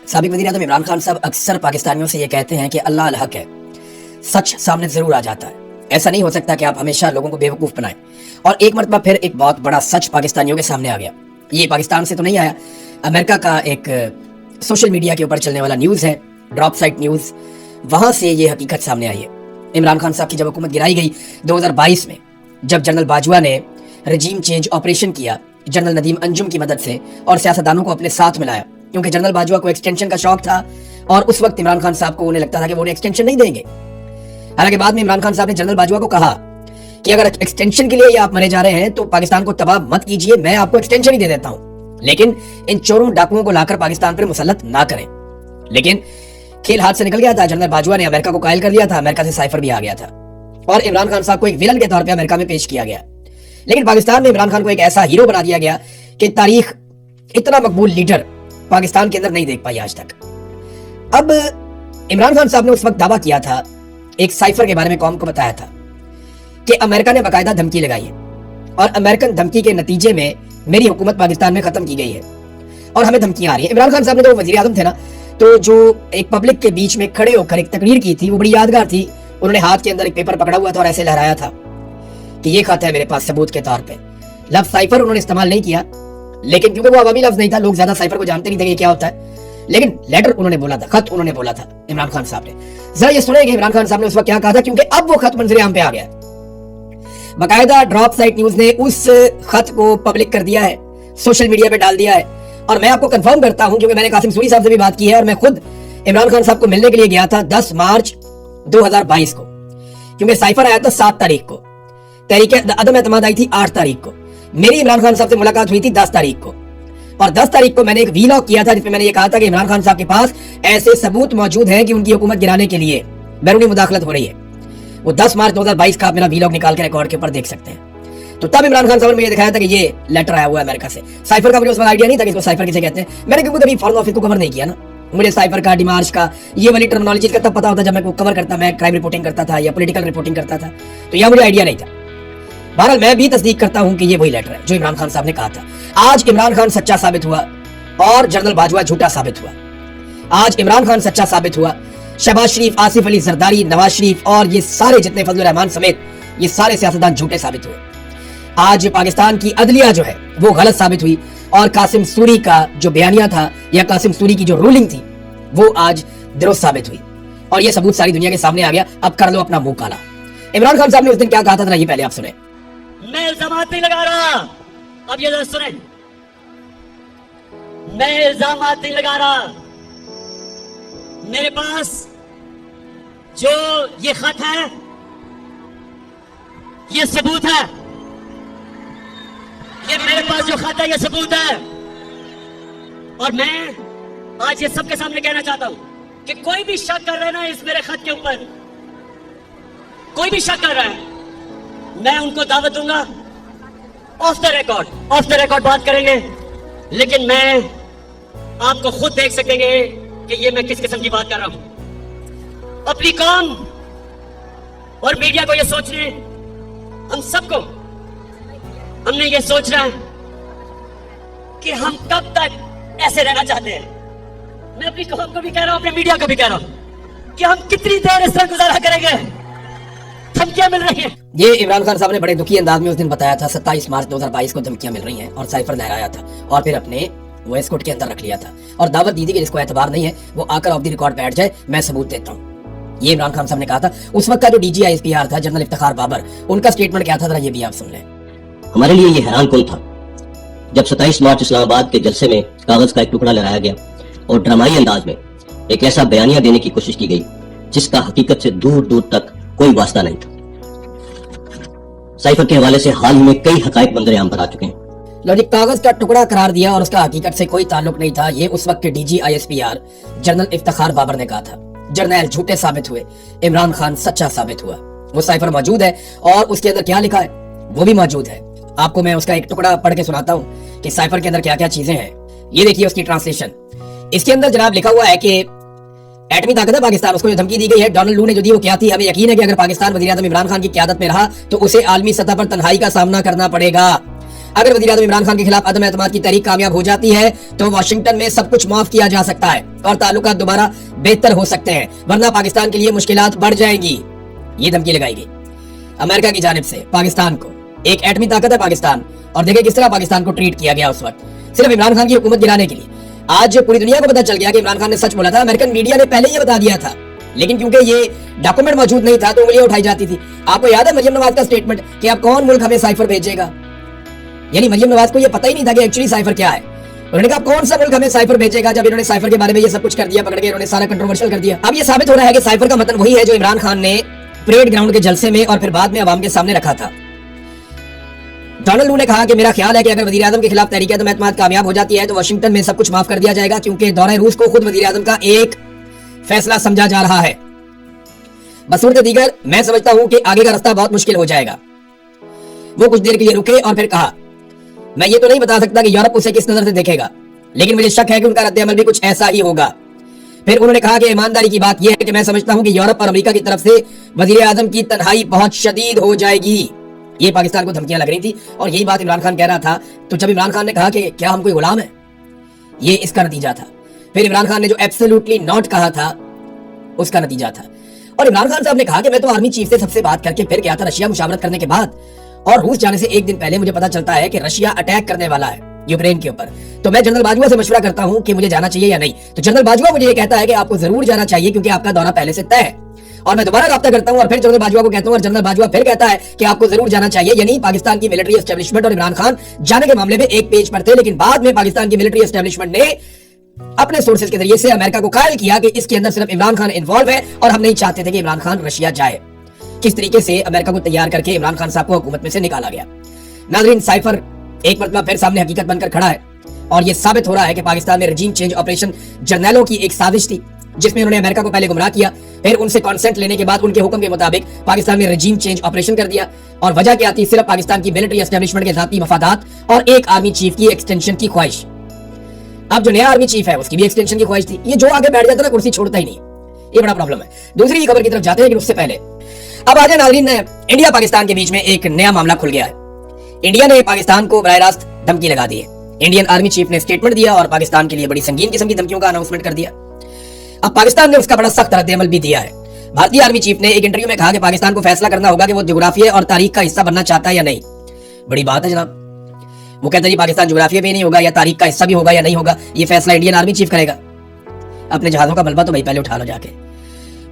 साबिक वज़ीर-ए-आज़म इमरान खान साहब अक्सर पाकिस्तानियों से ये कहते हैं कि अल्लाह अल हक है, सच सामने जरूर आ जाता है। ऐसा नहीं हो सकता कि आप हमेशा लोगों को बेवकूफ़ बनाएं। और एक मरतबा फिर एक बहुत बड़ा सच पाकिस्तानियों के सामने आ गया। ये पाकिस्तान से तो नहीं आया, अमेरिका का एक सोशल मीडिया के ऊपर चलने वाला न्यूज़ है, ड्रॉप साइट न्यूज़, वहाँ से ये हकीकत सामने आई है। इमरान खान साहब की जब हुकूमत गिराई गई 2022 में, जब जनरल बाजवा ने रजीम चेंज ऑपरेशन किया जनरल नदीम अंजुम की मदद से और सियासतदानों को अपने साथ मिलाया, क्योंकि जनरल बाजवा को एक्सटेंशन का शौक था और उस वक्त इमरान खान साहब को उन्हें लगता था कि वो उन्हें एक्सटेंशन नहीं देंगे। हालांकि बाद में इमरान खान साहब ने जनरल बाजवा को कहा कि अगर एक्सटेंशन के लिए ये आप मरे जा रहे हैं तो पाकिस्तान को तबाह मत कीजिए, मैं आपको एक्सटेंशन ही दे देता हूं, लेकिन इन चोरों डाकुओं को लाकर पाकिस्तान पर मुसल्लत ना करें। लेकिन खेल हाथ से निकल गया था। जनरल बाजवा ने अमेरिका को कायल कर दिया था, अमेरिका से साइफर भी आ गया था और इमरान खान साहब को एक विलन के तौर पर अमेरिका में पेश किया गया। लेकिन पाकिस्तान में इमरान खान को एक ऐसा हीरो बना दिया गया कि तारीख इतना मकबूल लीडर पाकिस्तान के अंदर नहीं देख पाई आज तक। अब इमरान खान साहब ने उस वक्त दावा किया था, एक साइफर के बारे में कौम को बताया था कि अमेरिका ने बाकायदा धमकी लगाई है और अमेरिकन धमकी के नतीजे में मेरी हुकूमत पाकिस्तान में खत्म की गई है और हमें धमकियां आ रही है। इमरान खान साहब ने जब वज़ीर आज़म थे ना, तो जो एक पब्लिक के बीच में खड़े होकर एक तकरीर की थी वो बड़ी यादगार थी। उन्होंने हाथ के अंदर एक पेपर पकड़ा हुआ था और ऐसे लहराया था कि ये खत है मेरे पास सबूत के तौर पे। लफ्ज साइफर उन्होंने इस्तेमाल नहीं किया, लेकिन क्योंकि वो अवामी लफ्ज नहीं था, लोग ज्यादा साइफर को जानते नहीं थे कि क्या होता है, लेकिन लेटर उन्होंने बोला था, खत उन्होंने बोला था इमरान खान साहब ने। जरा ये सुनेंगे इमरान खान साहब ने उस वक्त क्या कहा था, क्योंकि अब वो खत मंजर आम पे आ गया। बाकायदा ड्रॉप साइट न्यूज ने उस खत को पब्लिक कर दिया है, सोशल मीडिया पे डाल दिया है। और मैं आपको कंफर्म करता हूं, क्योंकि मैंने कासिम सूरी साहब से भी बात की है और मैं खुद इमरान खान साहब को मिलने के लिए गया था 10 मार्च 2022 को, क्योंकि साइफर आया था 7 तारीख को, तहरीक अदम एतमाद आई थी 8 तारीख को, मेरी इमरान खान साहब से मुलाकात हुई थी 10 तारीख को। और 10 तारीख को मैंने एक वीलॉग किया था जिसमें मैंने ये कहा था कि इमरान खान साहब के पास ऐसे सबूत मौजूद हैं कि उनकी हुकूमत गिराने के लिए बैरूनी मुदाखलत हो रही है। वो 10 मार्च 2022 का आप मेरा वीलॉग निकाल के रिकॉर्ड के ऊपर देख सकते हैं। तो तब इमरान खान साहब ने मुझे दिखाया था कि ये लेटर आया हुआ है अमेरिका से। साइफर का मुझे उस वक्त आइडिया नहीं था कि इसको साइफर किसे कहते हैं। मैंने क्योंकि कभी फॉरेन ऑफिस को कवर नहीं किया ना, मुझे साइफर का, डिमार्च का, ये वाली टर्मिनोलॉजी का तब पता होता जब मैं कवर करता, मैं क्राइम रिपोर्टिंग करता था या पॉलिटिकल रिपोर्टिंग करता था, तो यह मुझे आइडिया नहीं था। बहरहाल मैं भी तस्दीक करता हूं कि ये वही लेटर है जो इमरान खान साहब ने कहा था। आज इमरान खान सच्चा साबित हुआ और जनरल बाजवा झूठा साबित हुआ। आज इमरान खान सच्चा साबित हुआ, शहबाज शरीफ, आसिफ अली जरदारी, नवाज शरीफ और ये सारे जितने फजल रहमान समेत ये सारे सियासतदान झूठे साबित हुए। आज पाकिस्तान की अदलिया जो है वो गलत साबित हुई और कासिम सूरी का जो बयानिया था या कासिम सूरी की जो रूलिंग थी वो आज दुरुस्त साबित हुई और ये सबूत सारी दुनिया के सामने आ गया। अब कर लो अपना मुंह काला। इमरान खान साहब ने उस दिन क्या कहा था, ये पहले आप सुने। मैं इल्जामात नहीं लगा रहा, अब ये सुने, मैं इल्जामात नहीं लगा रहा। मेरे पास जो ये खत है ये सबूत है, ये मेरे पास जो खत है ये सबूत है। और मैं आज ये सबके सामने कहना चाहता हूं कि कोई भी शक कर रहा है ना इस मेरे खत के ऊपर, कोई भी शक कर रहा है, मैं उनको दावत दूंगा, ऑफ द रिकॉर्ड बात करेंगे, लेकिन मैं आपको खुद देख सकेंगे कि ये मैं किस किस्म की बात कर रहा हूं। अपनी कौम और मीडिया को ये सोचने, हम सबको हमने ये सोचना है कि हम कब तक ऐसे रहना चाहते हैं। मैं अपनी कौम को भी कह रहा हूं, अपने मीडिया को भी कह रहा हूं कि हम कितनी देर इस तरह गुजारा करेंगे, धमकियां मिल रही हैं। ये इमरान खान साहब ने बड़े दुखी अंदाज में उस दिन बताया था, 27 मार्च 2022 को धमकियां मिल रही हैं और साइफर लहराया था और फिर अपने वॉइस कोड के अंदर रख लिया था और दावत दी थी कि जिसको एतबार नहीं है वो आकर ऑफ द रिकॉर्ड बैठ जाए, मैं सबूत देता हूं। ये इमरान खान साहब ने कहा था। उस वक्त का जो डीजी आईएसपीआर था जनरल इफ्तिखार बाबर, उनका स्टेटमेंट क्या था, ये भी आप सुन लें। हमारे लिए ये हैरान कुन था जब 27 मार्च इस्लामाबाद के जलसे में कागज का एक टुकड़ा लहराया गया और ड्रामाई अंदाज में एक ऐसा बयानिया देने की कोशिश की गई जिसका हकीकत से दूर दूर तक कोई वास्ता नहीं था। साइफर के हवाले से हाल ही में कई हकायक मंजर आम पर आ चुके हैं। लो जी, कागज का टुकड़ा करार दिया और उसका हकीकत से कोई ताल्लुक नहीं था, ये उस वक्त के DG ISPR general Iftikhar Babar ने कहा था। जर्नैल झूठे साबित हुए, इमरान खान सच्चा साबित हुआ। वो साइफर मौजूद है और उसके अंदर क्या लिखा है वो भी मौजूद है। आपको मैं उसका एक टुकड़ा पढ़ के सुनाता हूँ कि साइफर के अंदर क्या क्या चीजें हैं। ये देखिए उसकी ट्रांसलेशन। इसके अंदर जनाब लिखा हुआ है कि एटमी ताकत है पाकिस्तान, उसको जो धमकी दी गई है डोनाल्ड लू ने जो दी वो क्या थी। हमें यकीन है कि अगर पाकिस्तान वज़ीर-ए-आज़म इमरान खान की क़यादत में रहा तो उसे आलमी सतह पर तन्हाई का सामना करना पड़ेगा। अगर वज़ीर-ए-आज़म इमरान खान के खिलाफ अदम एतमाद की तहरीक कामयाब हो जाती है तो वाशिंगटन में सब कुछ माफ किया जा सकता है और ताल्लुकात दोबारा बेहतर हो सकते हैं, वरना पाकिस्तान के लिए मुश्किलात बढ़ जाएंगी। ये धमकी लगाई गई अमेरिका की जानिब से पाकिस्तान को। एक एटमी ताकत है पाकिस्तान, और देखिए किस तरह पाकिस्तान को ट्रीट किया गया उस वक्त, सिर्फ इमरान खान की हुकूमत गिराने के लिए। आज पूरी दुनिया को पता चल गया कि इमरान खान ने सच बोला था। अमेरिकन मीडिया ने पहले ये बता दिया था, लेकिन क्योंकि ये डॉक्यूमेंट मौजूद नहीं था तो उंगलियां उठाई जाती थी। आपको याद है मरियम नवाज का स्टेटमेंट कि अब कौन मुल्क हमें साइफर भेजेगा? यानी मरियम नवाज को ये पता ही नहीं था कि एक्चुअली साइफर क्या है। उन्होंने कहा कौन सा मुल्क हमें साइफर भेजेगा, जब इन्होंने साइफर के बारे में ये सब कुछ कर दिया, पकड़ के इन्होंने सारा कंट्रोवर्शियल कर दिया। अब ये साबित हो रहा है कि साइफर का मतलब वही है जो इमरान खान ने परेड ग्राउंड के जलसे में और फिर बाद में अवाम के सामने रखा था। डोनाल्ड लू ने कहा कि मेरा ख्याल है कि अगर वजीर आजम के खिलाफ तहरीक एतमाद कामयाब हो जाती है तो वाशिंगटन में सब कुछ माफ कर दिया जाएगा, क्योंकि दौरे रूस को खुद वजीर आजम का एक फैसला समझा जा रहा है। बसूरत दीगर मैं समझता हूं कि आगे का रास्ता बहुत मुश्किल हो जाएगा। वो कुछ देर के लिए रुके और फिर कहा, मैं ये तो नहीं बता सकता कि यूरोप उसे किस नजर से देखेगा, लेकिन मुझे शक है कि उनका रद्द-ए-अमल भी कुछ ऐसा ही होगा। फिर उन्होंने कहा कि ईमानदारी की बात यह है कि मैं समझता हूं कि यूरोप और अमेरिका की तरफ से वजीर आजम की तन्हाई बहुत शदीद हो जाएगी। ये पाकिस्तान को धमकियां लग रही थी और यही बात इमरान खान कह रहा था। तो जब इमरान खान ने कहा कि क्या हम कोई गुलाम है, ये इसका नतीजा था। फिर इमरान खान ने जो एब्सोल्युटली नॉट कहा था उसका नतीजा था। और इमरान खान साहब ने कहा कि मैं तो आर्मी चीफ से सबसे बात करके फिर गया था रशिया मुशावरत करने के बाद, और रूस जाने से एक दिन पहले मुझे पता चलता है कि रशिया अटैक करने वाला है यूक्रेन के ऊपर। तो मैं जनरल बाजवा से मशवरा करता हूं कि मुझे जाना चाहिए या नहीं। तो जनरल बाजवा मुझे ये कहता है कि आपको जरूर जाना चाहिए क्योंकि आपका दौरा पहले से तय है। और मैं दोबारा राब्ता करता हूं और फिर जनरल बाजवा को कहता हूं और जनरल बाजवा फिर कहता है कि आपको जरूर जाना चाहिए। यानी पाकिस्तान की मिलिट्री एस्टेब्लिशमेंट और इमरान खान जाने के मामले में एक पेज पर थे, लेकिन बाद में पाकिस्तान की मिलिट्री एस्टेब्लिशमेंट ने अपने सोर्सेज के जरिए से अमेरिका को कायल किया कि इसके अंदर सिर्फ इमरान खान इन्वॉल्व है और हम नहीं चाहते थे कि इमरान खान रशिया जाए। किस तरीके से अमेरिका को तैयार करके इमरान खान साहब को हुकूमत में से निकाला गया। नाज़रीन, साइफर एक मरतबा फिर सामने हकीकत बनकर खड़ा है और यह साबित हो रहा है कि पाकिस्तान में रजीम चेंज ऑपरेशन जर्नैलों की एक साजिश थी, जिसमें उन्होंने अमेरिका को पहले गुमराह किया, फिर उनसे कॉन्सेंट लेने के बाद उनके हुक्म के मुताबिक पाकिस्तान में रजीम चेंज ऑपरेशन कर दिया। और वजह क्या थी? सिर्फ पाकिस्तान की मिलिट्री एस्टेब्लिशमेंट के जाती मफादात और एक आर्मी चीफ की एक्सटेंशन की ख्वाहिश। अब जो नया आर्मी चीफ है उसकी भी एक्सटेंशन की ख्वाहिश थी। ये जो आगे बैठ जाता ना कुर्सी छोड़ता ही नहीं, ये बड़ा प्रॉब्लम है। दूसरी खबर की तरफ जाते हैं, लेकिन उससे पहले अब आज नाज़रीन, इंडिया पाकिस्तान के बीच में एक नया मामला खुल गया है। इंडिया ने पाकिस्तान को बराह रास्त धमकी लगा दी है। इंडियन आर्मी चीफ ने स्टेटमेंट दिया और पाकिस्तान के लिए बड़ी संगीन किस्म की धमकियों का अनाउंसमेंट कर दिया। अब पाकिस्तान ने उसका बड़ा सख्त रद्द-ए-अमल भी दिया है। भारतीय आर्मी चीफ ने एक इंटरव्यू में कहा कि पाकिस्तान को फैसला करना होगा कि वो जुग्राफिया और तारीख का हिस्सा बनना चाहता है या नहीं। बड़ी बात है जनाब। वो कहते हैं पाकिस्तान जुग्राफिया भी नहीं होगा या तारीख का हिस्सा भी होगा या नहीं होगा, ये फैसला इंडियन आर्मी चीफ करेगा। अपने जहाजों का मलबा तो भाई पहले उठा लो जाके।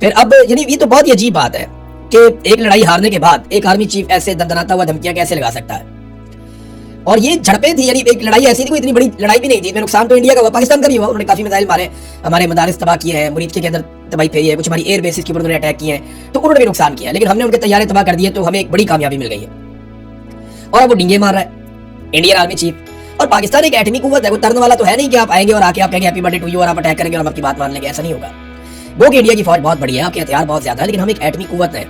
फिर अब यानी ये तो बहुत ही अजीब बात है कि एक लड़ाई हारने के बाद एक आर्मी चीफ ऐसे दंदनाता हुआ धमकियां कैसे लगा सकता है। और ये झड़पें थी, यानी एक लड़ाई ऐसी थी, कोई इतनी बड़ी लड़ाई भी नहीं थी। नुकसान तो इंडिया का हुआ, पाकिस्तान का भी हुआ। उन्होंने काफी मिसाइल मारे, हमारे मदारिस तबाह किए हैं, मुरीद के अंदर तबाही फेरी है, कुछ हमारी एयर बेसिस के ऊपर उन्होंने अटैक किए हैं, तो उन्होंने भी नुकसान किया। लेकिन हमने उनके तैयारे तबाह कर दिए, तो हमें एक बड़ी कामयाबी मिल गई है। और अब वो डींगे मार रहा है इंडियन आर्मी चीफ। और पाकिस्तान एक एटमी कुव्वत है, वो तरन वाला तो है नहीं कि आप आएंगे और आके आप कहेंगे हैप्पी बर्थडे टू यू और आप अटैक करेंगे और हम आपकी बात मान लेंगे। ऐसा नहीं होगा। वो कि इंडिया की फौज बहुत बड़ी है, आपके हथियार बहुत ज्यादा है, लेकिन हम एक एटमी कुव्वत है,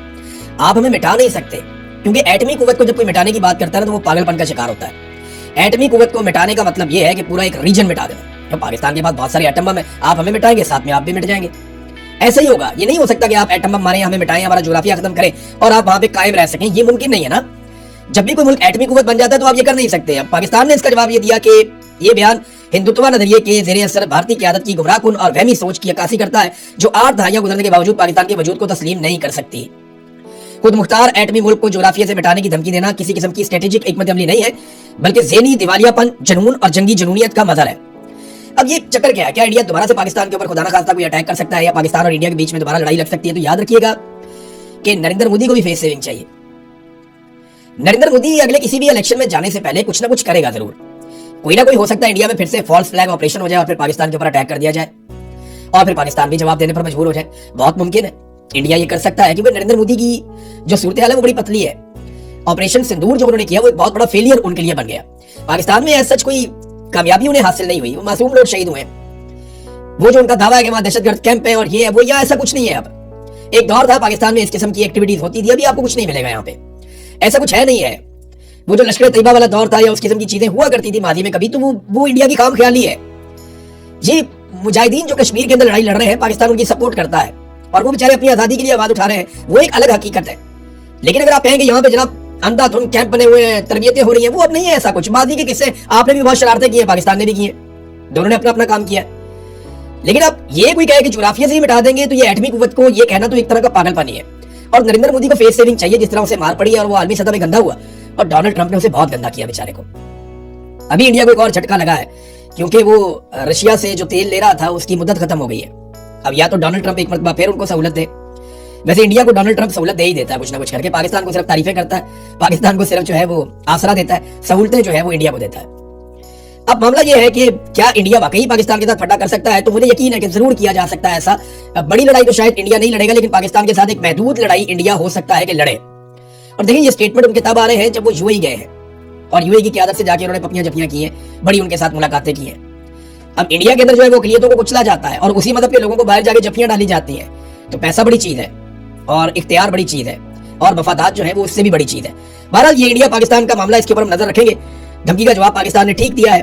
आप हमें मिटा नहीं सकते। क्योंकि एटमी कुव्वत को जब कोई मिटाने की बात करता है तो वो पागलपन का शिकार होता है। एटमी कुव्वत को मिटाने का मतलब यह है कि पूरा एक रीजन मिटा देना। तो पाकिस्तान के पास बहुत सारे एटम बम है, आप हमें मिटाएंगे, साथ में आप भी मिट जाएंगे। ऐसा ही होगा। ये नहीं हो सकता कि आप एटम बम मारें, हमें मिटाएं, हमारा जुग्राफिया खत्म करें और आप वहां पे कायम रह सकें। ये मुमकिन नहीं है ना। जब भी कोई मुल्क एटमी कुव्वत बन जाता है तो आप ये कर नहीं सकते। अब पाकिस्तान ने इसका जवाब ये दिया कि ये बयान हिंदुत्व नजरिए के ज़ेरे असर भारतीय क़यादत की गुमराहकुन और वहमी सोच की अक्कासी करता है, जो 8 दहाइयां गुजरने के बावजूद पाकिस्तान के वजूद को तस्लीम नहीं कर सकती। खुद मुख्तार एटमी मुल्क को जुग्राफिया से मिटाने की धमकी देना किसी किस्म की स्ट्रेटेजिक हिकमत अमली नहीं है, बल्कि ज़हनी दिवालियापन, जुनून और जंगी जुनूनियत का मज़हर है। अब ये चक्कर क्या है? क्या इंडिया दोबारा से पाकिस्तान के ऊपर खुदा न खास्ता कोई अटैक कर सकता है या पाकिस्तान और इंडिया के बीच में दोबारा लड़ाई लग सकती है? तो याद रखिएगा कि नरेंद्र मोदी को भी फेस सेविंग चाहिए। नरेंद्र मोदी अगले किसी भी इलेक्शन में जाने से पहले कुछ ना कुछ करेगा जरूर। कोई ना कोई हो सकता है इंडिया में फिर से फॉल्स फ्लैग ऑपरेशन हो जाए और फिर पाकिस्तान के ऊपर अटैक कर दिया जाए और फिर पाकिस्तान भी जवाब देने पर मजबूर हो जाए। बहुत मुमकिन है इंडिया ये कर सकता है, क्योंकि नरेंद्र मोदी की जो सूरत हाल है वो बड़ी पतली है। ऑपरेशन सिंदूर जो उन्होंने किया वो एक बहुत बड़ा फेलियर उनके लिए बन गया। पाकिस्तान में ऐसा कोई कामयाबी उन्हें हासिल नहीं हुई, वो मासूम लोग शहीद हुए। वो जो उनका दावा है कि वहां दहशतगर्द कैंप है और ये है वो, यहाँ ऐसा कुछ नहीं है। अब एक दौर था पाकिस्तान में इस किस्म की एक्टिविटीज होती थी, अभी आपको कुछ नहीं मिलेगा यहाँ पे, ऐसा कुछ है नहीं है। वो जो लश्कर तैयबा वाला दौर था या उस किस्म की चीजें हुआ करती थी माजी में कभी, तो वो इंडिया की काम ख्याली है। ये मुजाहिदीन जो कश्मीर के अंदर लड़ाई लड़ रहे हैं, पाकिस्तान उनकी सपोर्ट करता है और वो बेचारे अपनी आजादी के लिए आवाज उठा रहे हैं, वो एक अलग हकीकत है। लेकिन अगर आप कहेंगे यहाँ पे जनाब अंधाधुंध कैंप बने हुए हैं, तरबियतें हो रही हैं, वो अब नहीं है ऐसा कुछ। माजी के किस्से आपने भी बहुत शरारतें की हैं, पाकिस्तान ने भी की हैं, दोनों ने अपना अपना काम किया। लेकिन अब ये कोई कहे कि जुग्राफिया से ही मिटा देंगे तो ये एटमी कुव्वत को ये कहना तो एक तरह का पागलपनी है। और नरेंद्र मोदी को फेस सेविंग चाहिए, जिस तरह उसे मार पड़ी है और वो आलमी सतह पे गंदा हुआ, और डोनाल्ड ट्रंप ने उसे बहुत गंदा किया बेचारे को। अभी इंडिया को एक और झटका लगा है, क्योंकि वो रशिया से जो तेल ले रहा था उसकी मुद्दत खत्म हो गई है। अब या तो डोनाल्ड ट्रंप एक मरतबा फिर उनको सहूलत दे। वैसे इंडिया को डोनाल्ड ट्रंप सहूलत दे ही देता है कुछ ना कुछ करके, पाकिस्तान को सिर्फ तारीफें करता है, पाकिस्तान को सिर्फ जो है वो आसरा देता है, सहूलतें जो है वो इंडिया को देता है। अब मामला ये है कि क्या इंडिया वाकई पाकिस्तान के साथ फटा कर सकता है? तो मुझे यकीन है कि जरूर किया जा सकता है ऐसा। बड़ी लड़ाई तो शायद इंडिया नहीं लड़ेगा, लेकिन पाकिस्तान के साथ एक महदूद लड़ाई इंडिया हो सकता है कि लड़े। और देखिए ये स्टेटमेंट उनके तब आ रहे हैं जब वो यूएई गए हैं, और यूएई की क़यादत से जाके उन्होंने पपियां जपियां की हैं, बड़ी उनके साथ मुलाकातें की हैं। अब इंडिया के अंदर जो है वो अक़लियतों को कुचला जाता है और उसी मदद के लोगों को बाहर जाके जपियां डाली जाती हैं। तो पैसा बड़ी चीज है और इख्तियार बड़ी चीज है और मफादात जो है वो उससे भी बड़ी चीज है। बहरहाल ये इंडिया पाकिस्तान का मामला, इसके ऊपर हम नजर रखेंगे। धमकी का जवाब पाकिस्तान ने ठीक दिया है